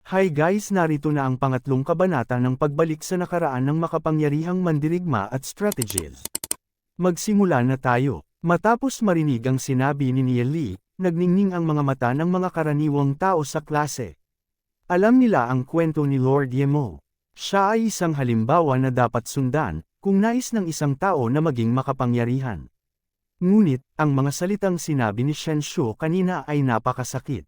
Hi guys, narito na ang pangatlong kabanata ng pagbalik sa nakaraan ng makapangyarihang mandirigma at strategies. Magsimula na tayo. Matapos marinig ang sinabi ni Nia Lee, nagningning ang mga mata ng mga karaniwang tao sa klase. Alam nila ang kwento ni Lord Yemo. Siya ay isang halimbawa na dapat sundan, kung nais ng isang tao na maging makapangyarihan. Ngunit, ang mga salitang sinabi ni Shen Shu kanina ay napakasakit.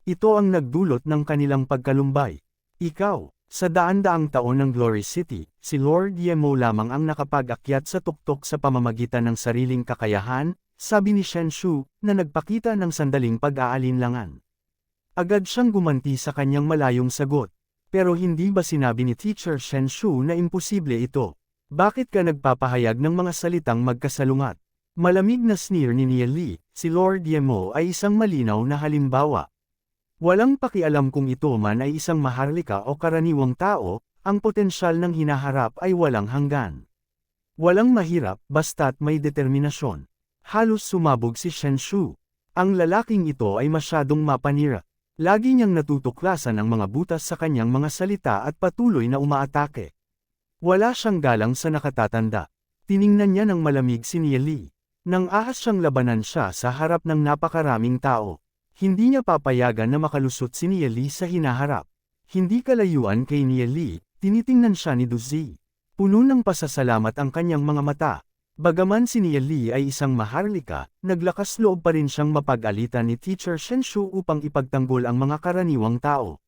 Ito ang nagdulot ng kanilang pagkalumbay. Ikaw, sa daan-daang taon ng Glory City, si Lord Yemo lamang ang nakapag-akyat sa tuktok sa pamamagitan ng sariling kakayahan, sabi ni Shen Shu, na nagpakita ng sandaling pag-aalinlangan. Agad siyang gumanti sa kanyang malayong sagot. Pero hindi ba sinabi ni Teacher Shen Shu na imposible ito? Bakit ka nagpapahayag ng mga salitang magkasalungat? Malamig na sneer ni Nia Lee, si Lord Yemo ay isang malinaw na halimbawa. Walang pakialam kung ito man ay isang maharlika o karaniwang tao, ang potensyal ng hinaharap ay walang hanggan. Walang mahirap basta't may determinasyon. Halos sumabog si Shen Shu. Ang lalaking ito ay masyadong mapanira. Lagi niyang natutuklasan ang mga butas sa kanyang mga salita at patuloy na umaatake. Wala siyang galang sa nakatatanda. Tiningnan niya ng malamig si Nia Lee. Nang ahas siyang labanan siya sa harap ng napakaraming tao. Hindi niya papayagan na makalusot si Nia Lee sa hinaharap. Hindi kalayuan kay Nia Lee, tinitingnan siya ni Du Zi. Puno ng pasasalamat ang kanyang mga mata. Bagaman si Nia Lee ay isang maharlika, naglakas loob pa rin siyang mapag-alitan ni Teacher Shen Shu upang ipagtanggol ang mga karaniwang tao.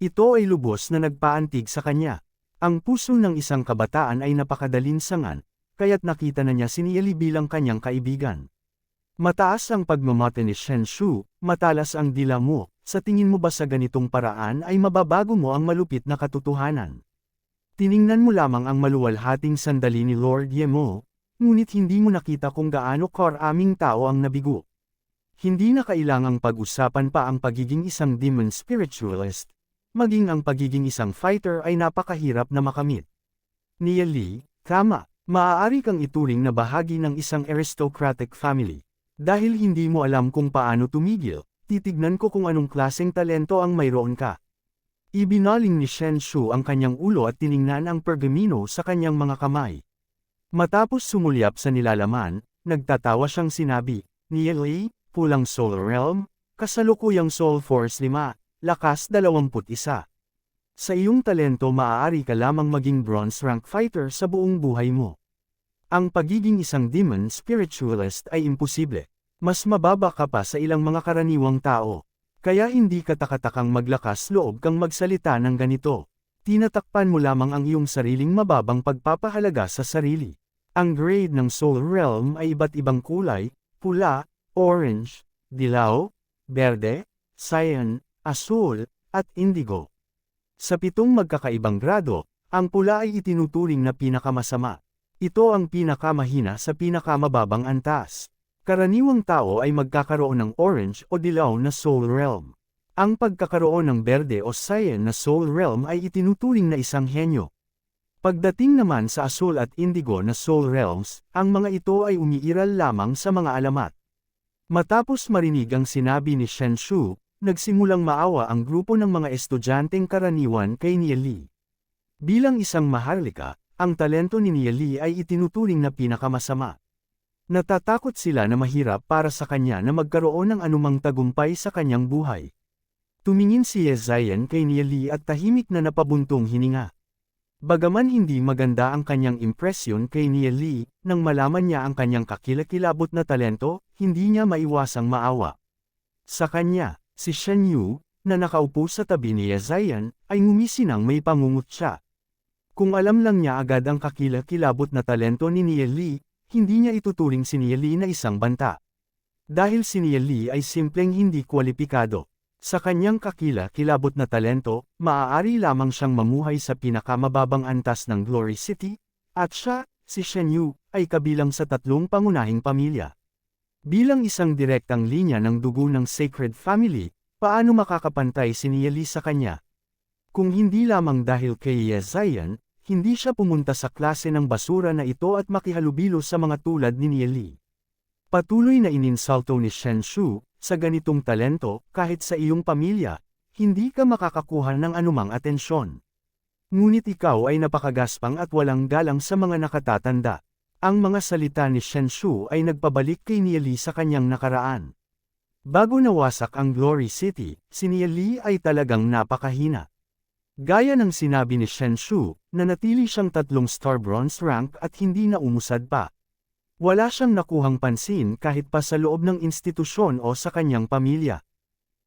Ito ay lubos na nagpaantig sa kanya. Ang puso ng isang kabataan ay napakadalinsangan, kaya't nakita na niya si Nia Lee bilang kanyang kaibigan. Mataas ang pagmamate ni Shen Shu, matalas ang dila mo, sa tingin mo ba sa ganitong paraan ay mababago mo ang malupit na katotohanan? Tiningnan mo lamang ang maluwalhating sandali ni Lord Yemo, ngunit hindi mo nakita kung gaano karaming tao ang nabigo. Hindi na kailangang pag-usapan pa ang pagiging isang demon spiritualist, maging ang pagiging isang fighter ay napakahirap na makamit. Nia Lee, tama, maaari kang ituring na bahagi ng isang aristocratic family. Dahil hindi mo alam kung paano tumigil, titignan ko kung anong klaseng talento ang mayroon ka. Ibinaling ni Shen Shu ang kanyang ulo at tiningnan ang pergamino sa kanyang mga kamay. Matapos sumulyap sa nilalaman, nagtatawa siyang sinabi, Nia Lee, pulang Soul Realm, kasalukuyang Soul Force 5, lakas 21. Sa iyong talento maaari ka lamang maging bronze rank fighter sa buong buhay mo. Ang pagiging isang demon spiritualist ay imposible. Mas mababa ka pa sa ilang mga karaniwang tao. Kaya hindi katakatakang maglakas loob kang magsalita ng ganito. Tinatakpan mo lamang ang iyong sariling mababang pagpapahalaga sa sarili. Ang grade ng Soul Realm ay iba't ibang kulay, pula, orange, dilaw, berde, cyan, asul, at indigo. Sa 7 magkakaibang grado, ang pula ay itinuturing na pinakamasama. Ito ang pinakamahina sa pinakamababang antas. Karaniwang tao ay magkakaroon ng orange o dilaw na Soul Realm. Ang pagkakaroon ng berde o cyan na Soul Realm ay itinuturing na isang henyo. Pagdating naman sa asul at indigo na Soul Realms, ang mga ito ay umiiral lamang sa mga alamat. Matapos marinig ang sinabi ni Shen Shu, nagsimulang maawa ang grupo ng mga estudyanteng karaniwan kay Nia Lee. Bilang isang maharlika, ang talento ni Nia Lee ay itinuturing na pinakamasama. Natatakot sila na mahirap para sa kanya na magkaroon ng anumang tagumpay sa kanyang buhay. Tumingin si Ye Zion kay Nia Lee at tahimik na napabuntong hininga. Bagaman hindi maganda ang kanyang impresyon kay Nia Lee, nang malaman niya ang kanyang kakilakilabot na talento, hindi niya maiwasang maawa. Sa kanya, si Shen Yu, na nakaupo sa tabi ni Ye Zion, ay ngumisi nang may pangungutya. Kung alam lang niya agad ang kakilakilabot na talento ni Nia Lee, hindi niya ituturing si Nia Lee na isang banta. Dahil si Nia Lee ay simpleng hindi kwalipikado. Sa kanyang kakilakilabot na talento, maaari lamang siyang mamuhay sa pinakamababang antas ng Glory City, at siya, si Shen Yu, ay kabilang sa 3 pangunahing pamilya. Bilang isang direktang linya ng dugo ng Sacred Family, paano makakapantay si Nia Lee sa kanya? Kung hindi lamang dahil kay Ye Zion, hindi siya pumunta sa klase ng basura na ito at makihalubilo sa mga tulad ni Nia Lee. Patuloy na ininsulto ni Shen Shu, sa ganitong talento, kahit sa iyong pamilya, hindi ka makakakuha ng anumang atensyon. Ngunit ikaw ay napakagaspang at walang galang sa mga nakatatanda. Ang mga salita ni Shen Shu ay nagpabalik kay Niali sa kanyang nakaraan. Bago nawasak ang Glory City, si Niali ay talagang napakahina. Gaya ng sinabi ni Shen Shu, nanatili siyang 3-star bronze rank at hindi na umusad pa. Wala siyang nakuhang pansin kahit pa sa loob ng institusyon o sa kanyang pamilya.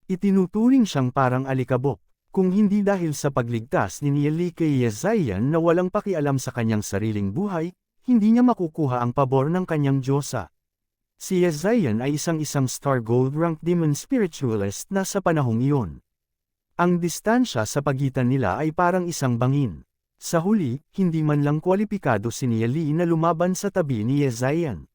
Itinuturing siyang parang alikabok, kung hindi dahil sa pagligtas ni Niali kay Ye Ziyan na walang pakialam sa kanyang sariling buhay, hindi niya makukuha ang pabor ng kanyang diyosa. Si Ye Ziyan ay isang star gold rank demon spiritualist na sa panahong iyon. Ang distansya sa pagitan nila ay parang isang bangin. Sa huli, hindi man lang kwalipikado si Niali na lumaban sa tabi ni Ye Ziyan.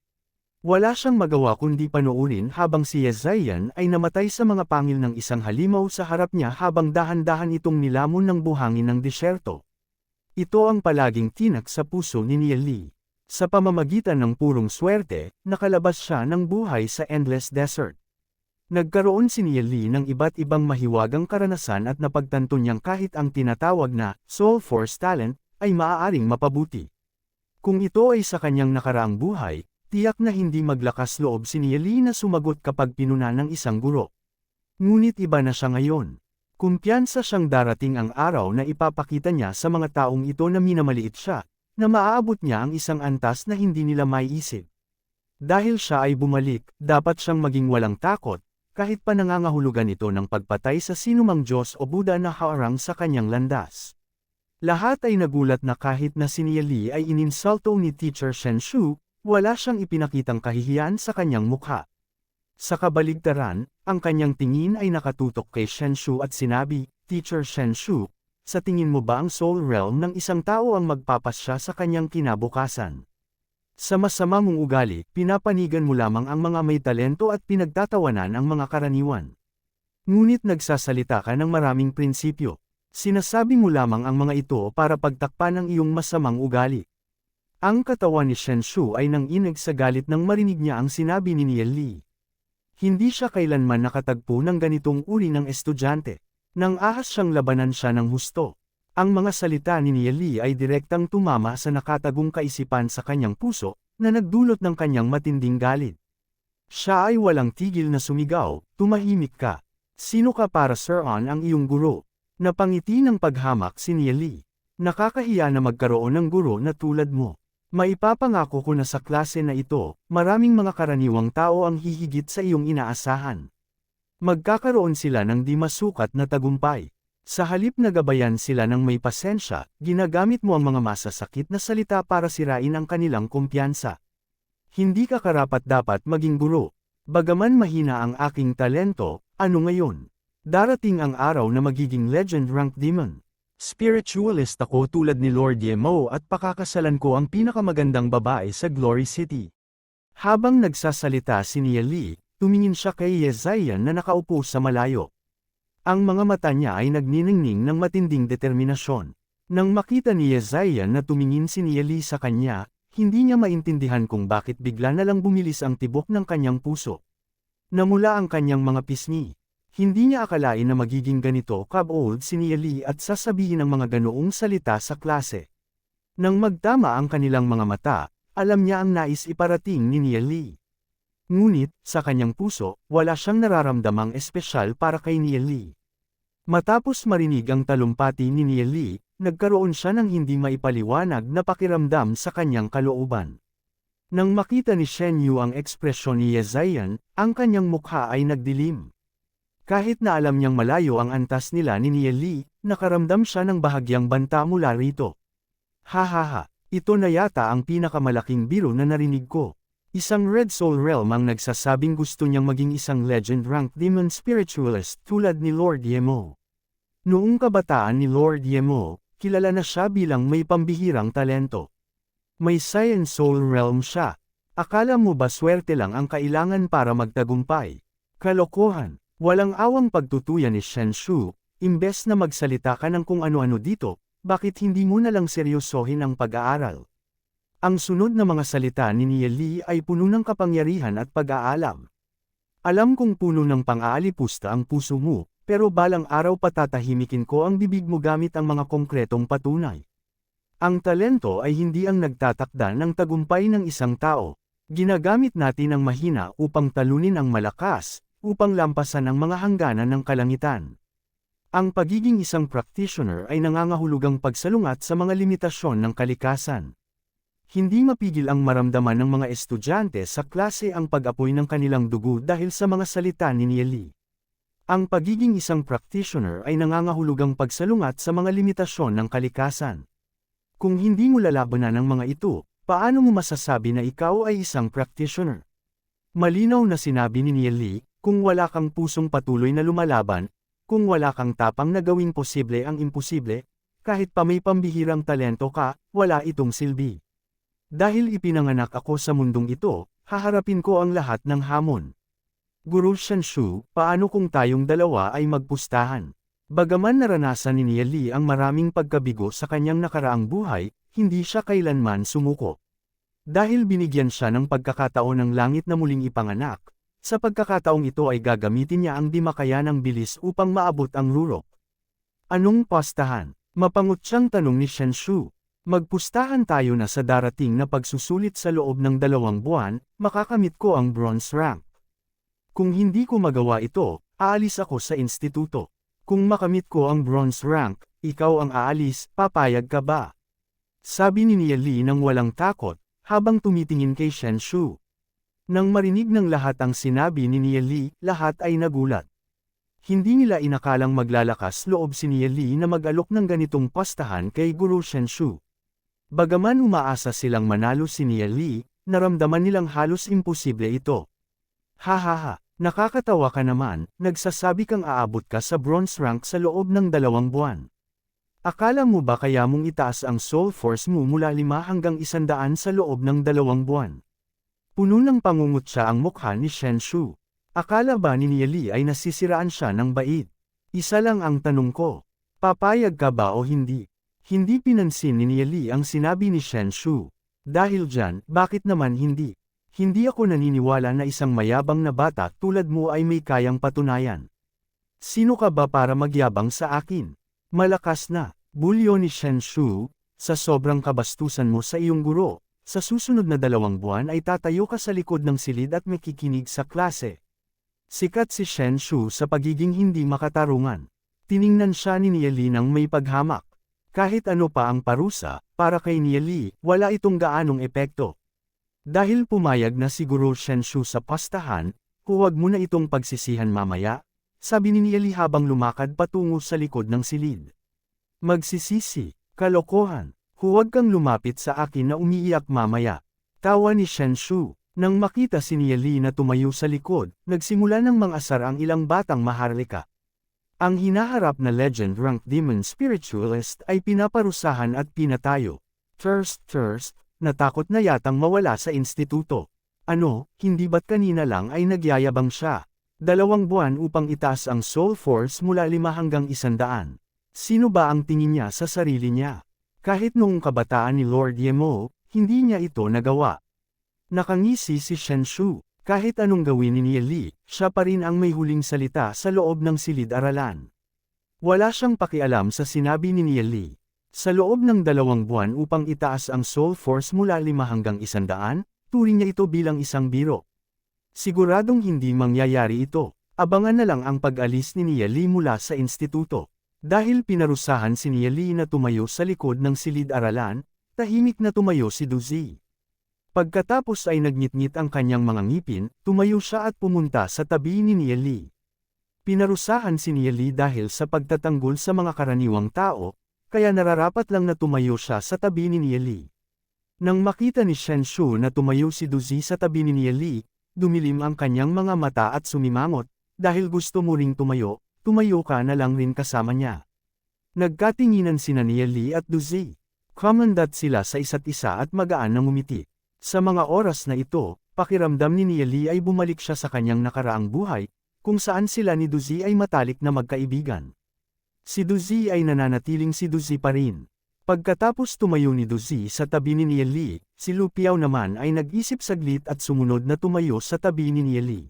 Wala siyang magawa kundi panoorin habang si Ye Ziyan ay namatay sa mga pangil ng isang halimaw sa harap niya habang dahan-dahan itong nilamon ng buhangin ng disyerto. Ito ang palaging tinak sa puso ni Niali. Sa pamamagitan ng purong swerte, nakalabas siya ng buhay sa endless desert. Nagkaroon si Niali ng iba't ibang mahiwagang karanasan at napagtanto niyang kahit ang tinatawag na Soul Force talent ay maaaring mapabuti. Kung ito ay sa kanyang nakaraang buhay, tiyak na hindi maglakas loob si Niali na sumagot kapag pinuna ng isang guro. Ngunit iba na siya ngayon. Kumpiyansa siyang darating ang araw na ipapakita niya sa mga taong ito na minamaliit siya, na maaabot niya ang isang antas na hindi nila maiisip. Dahil siya ay bumalik, dapat siyang maging walang takot, kahit pa nangangahulugan ito ng pagpatay sa sinumang Diyos o Buddha na haarang sa kanyang landas. Lahat ay nagulat na kahit na si Niali ay ininsulto ni Teacher Shen Shu, wala siyang ipinakitang kahihiyan sa kanyang mukha. Sa kabaligtaran, ang kanyang tingin ay nakatutok kay Shen Shu at sinabi, Teacher Shen Shu, sa tingin mo ba ang soul realm ng isang tao ang magpapasya sa kanyang kinabukasan? Sa masama mong ugali, pinapanigan mo lamang ang mga may talento at pinagtatawanan ang mga karaniwan. Ngunit nagsasalita ka ng maraming prinsipyo. Sinasabi mo lamang ang mga ito para pagtakpan ang iyong masamang ugali. Ang katawan ni Shen Shu ay nanginig sa galit nang marinig niya ang sinabi ni Niali. Hindi siya kailanman nakatagpo ng ganitong uri ng estudyante. Nang ahas siyang labanan siya ng husto. Ang mga salita ni Niali ay direktang tumama sa nakatagong kaisipan sa kanyang puso, na nagdulot ng kanyang matinding galit. Siya ay walang tigil na sumigaw, tumahimik ka. Sino ka para Sir-on ang iyong guro? Napangiti ng paghamak si Niali. Nakakahiya na magkaroon ng guro na tulad mo. Maipapangako ko na sa klase na ito, maraming mga karaniwang tao ang hihigit sa iyong inaasahan. Magkakaroon sila ng di masukat na tagumpay. Sa halip na gabayan sila ng may pasensya, ginagamit mo ang mga masasakit na salita para sirain ang kanilang kumpiyansa. Hindi ka karapat-dapat maging guro. Bagaman mahina ang aking talento, ano ngayon? Darating ang araw na magiging legend rank demon. Spiritualist ako tulad ni Lord Yemo at pakakasalan ko ang pinakamagandang babae sa Glory City. Habang nagsasalita si Niali, tumingin siya kay Ye Ziyan na nakaupo sa malayo. Ang mga mata niya ay nagniningning ng matinding determinasyon. Nang makita ni Ye Ziyan na tumingin si Niali sa kanya, hindi niya maintindihan kung bakit bigla na lang bumilis ang tibok ng kanyang puso. Namula ang kanyang mga pisngi. Hindi niya akalain na magiging ganito ka-bold si Niali at sasabihin ang mga ganoong salita sa klase. Nang magtama ang kanilang mga mata, alam niya ang nais iparating ni Niali. Ngunit, sa kanyang puso, wala siyang nararamdamang espesyal para kay Niali. Matapos marinig ang talumpati ni Niali, nagkaroon siya ng hindi maipaliwanag na pakiramdam sa kanyang kalooban. Nang makita ni Shen Yu ang ekspresyon ni Ye Ziyan, ang kanyang mukha ay nagdilim. Kahit na alam niyang malayo ang antas nila ni Niali, nakaramdam siya ng bahagyang banta mula rito. Hahaha, ito na yata ang pinakamalaking biro na narinig ko. Isang Red Soul Realm ang nagsasabing gusto niyang maging isang legend rank demon spiritualist tulad ni Lord Yemo. Noong kabataan ni Lord Yemo, kilala na siya bilang may pambihirang talento. May Saiyan Soul Realm siya. Akala mo ba swerte lang ang kailangan para magtagumpay? Kalokohan, walang awang pagtutuyan ni Shen Shu, imbes na magsalita ka ng kung ano-ano dito, bakit hindi mo na lang seryosohin ang pag-aaral? Ang sunod na mga salita ni Niali ay puno ng kapangyarihan at pag-aalam. Alam kong puno ng pang-aalipusta ang puso mo, pero balang araw patatahimikin ko ang bibig mo gamit ang mga konkretong patunay. Ang talento ay hindi ang nagtatakda ng tagumpay ng isang tao. Ginagamit natin ang mahina upang talunin ang malakas, upang lampasan ang mga hangganan ng kalangitan. Ang pagiging isang practitioner ay nangangahulugang pagsalungat sa mga limitasyon ng kalikasan. Hindi mapigil ang maramdaman ng mga estudyante sa klase ang pag-apoy ng kanilang dugo dahil sa mga salita ni Neely. Ang pagiging isang practitioner ay nangangahulugang pagsalungat sa mga limitasyon ng kalikasan. Kung hindi mo lalabanan ang mga ito, paano mo masasabi na ikaw ay isang practitioner? Malinaw na sinabi ni Neely, kung wala kang pusong patuloy na lumalaban, kung wala kang tapang na gawing posible ang imposible, kahit pa may pambihirang talento ka, wala itong silbi. Dahil ipinanganak ako sa mundong ito, haharapin ko ang lahat ng hamon. Guru Shanshu, paano kung tayong dalawa ay magpustahan? Bagaman naranasan ni Neely ang maraming pagkabigo sa kanyang nakaraang buhay, hindi siya kailanman sumuko. Dahil binigyan siya ng pagkakataon ng langit na muling ipanganak, sa pagkakataong ito ay gagamitin niya ang di makayanang bilis upang maabot ang rurok. Anong pustahan? Mapangutyang tanong ni Shanshu. Magpustahan tayo na sa darating na pagsusulit sa loob ng 2 buwan, makakamit ko ang bronze rank. Kung hindi ko magawa ito, aalis ako sa instituto. Kung makamit ko ang bronze rank, ikaw ang aalis, papayag ka ba? Sabi ni Neely nang walang takot, habang tumitingin kay Shanshu. Nang marinig ng lahat ang sinabi ni Neely, lahat ay nagulat. Hindi nila inakalang maglalakas loob si Neely na mag-alok ng ganitong pustahan kay Guru Shanshu. Bagaman umaasa silang manalo si Neely, naramdaman nilang halos imposible ito. Hahaha, nakakatawa ka naman, nagsasabi kang aabot ka sa bronze rank sa loob ng 2 buwan. Akala mo ba kaya mong itaas ang soul force mo mula 5 hanggang 100 sa loob ng 2 buwan? Puno ng pangungutya ang mukha ni Shanshu. Akala ba ni Neely ay nasisiraan siya ng bait? Isa lang ang tanong ko. Papayag ka ba o hindi? Hindi pinansin ni Neely ang sinabi ni Shanshu. Dahil dyan, bakit naman hindi? Hindi ako naniniwala na isang mayabang na bata tulad mo ay may kayang patunayan. Sino ka ba para magyabang sa akin? Malakas na, bulyo ni Shanshu, sa sobrang kabastusan mo sa iyong guro, sa susunod na 2 buwan ay tatayo ka sa likod ng silid at makikinig sa klase. Sikat si Shanshu sa pagiging hindi makatarungan. Tiningnan siya ni Neely nang may paghamak. Kahit ano pa ang parusa, para kay Neely, wala itong gaanong epekto. Dahil pumayag na si Guru Shanshu sa pustahan, huwag mo na itong pagsisihan mamaya, sabi ni Neely habang lumakad patungo sa likod ng silid. Magsisisi, kalokohan, huwag kang lumapit sa akin na umiiyak mamaya. Tawa ni Shanshu. Nang makita si Neely na tumayo sa likod, nagsimula ng mangasar ang ilang batang maharlika. Ang hinaharap na legend rank demon spiritualist ay pinaparusahan at pinatayo. First, natakot na yatang mawala sa instituto. Ano, hindi ba't kanina lang ay nagyayabang siya? 2 buwan upang itaas ang soul force mula 5 hanggang 100. Sino ba ang tingin niya sa sarili niya? Kahit noong kabataan ni Lord Yemo, hindi niya ito nagawa. Nakangisi si Shanshu. Kahit anong gawin ni Neely, siya pa rin ang may huling salita sa loob ng silid-aralan. Wala siyang pakialam sa sinabi ni Neely. Sa loob ng 2 buwan upang itaas ang soul force mula 5 hanggang 100, turing niya ito bilang isang biro. Siguradong hindi mangyayari ito. Abangan na lang ang pag-alis ni Neely mula sa instituto. Dahil pinarusahan si Neely na tumayo sa likod ng silid-aralan, tahimik na tumayo si Duzi. Pagkatapos ay nagngit-ngit ang kanyang mga ngipin, tumayo siya at pumunta sa tabi ni Neely. Pinarusahan si Neely dahil sa pagtatanggol sa mga karaniwang tao, kaya nararapat lang na tumayo siya sa tabi ni Neely. Nang makita ni Shanshu na tumayo si Duzi sa tabi ni Neely, dumilim ang kanyang mga mata at sumimangot, dahil gusto mo ring tumayo ka na lang rin kasama niya. Nagkatinginan sina Neely at Duzi. Kumandat sila sa isa't isa at magaan na ngumiti. Sa mga oras na ito, pakiramdam ni Neely ay bumalik siya sa kanyang nakaraang buhay, kung saan sila ni Duzi ay matalik na magkaibigan. Si Duzi ay nananatiling si Duzi pa rin. Pagkatapos tumayo ni Duzi sa tabi ni Neely, si Lupiao naman ay nag-isip saglit at sumunod na tumayo sa tabi ni Neely.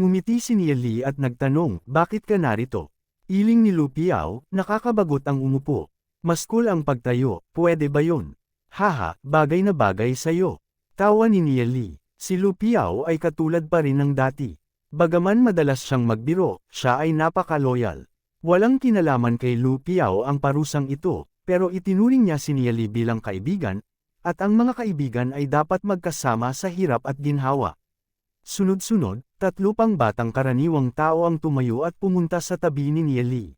Ngumiti si Nieli at nagtanong, bakit ka narito? Iling ni Lu Piao, nakakabagot ang umupo. Mas cool ang pagtayo, pwede ba yun? Haha, bagay na bagay sa'yo. Tawa ni Nieli. Si Lu Piao ay katulad pa rin ng dati. Bagaman madalas siyang magbiro, siya ay napaka-loyal. Walang kinalaman kay Lu Piao ang parusang ito, pero itinuring niya si Nieli bilang kaibigan, at ang mga kaibigan ay dapat magkasama sa hirap at ginhawa. Sunod-sunod, 3 pang batang karaniwang tao ang tumayo at pumunta sa tabi ni Nieli.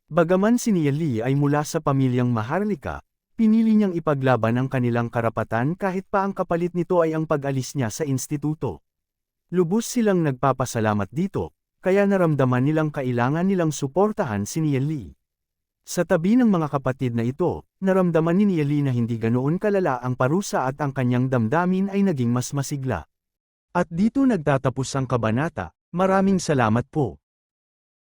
Bagaman si Nieli ay mula sa pamilyang maharlika, pinili niyang ipaglaban ang kanilang karapatan kahit pa ang kapalit nito ay ang pag-alis niya sa instituto. Lubos silang nagpapasalamat dito, kaya naramdaman nilang kailangan nilang suportahan si Nieli. Sa tabi ng mga kapatid na ito, naramdaman ni Nieli na hindi ganoon kalala ang parusa at ang kanyang damdamin ay naging mas masigla. At dito nagtatapos ang kabanata. Maraming salamat po.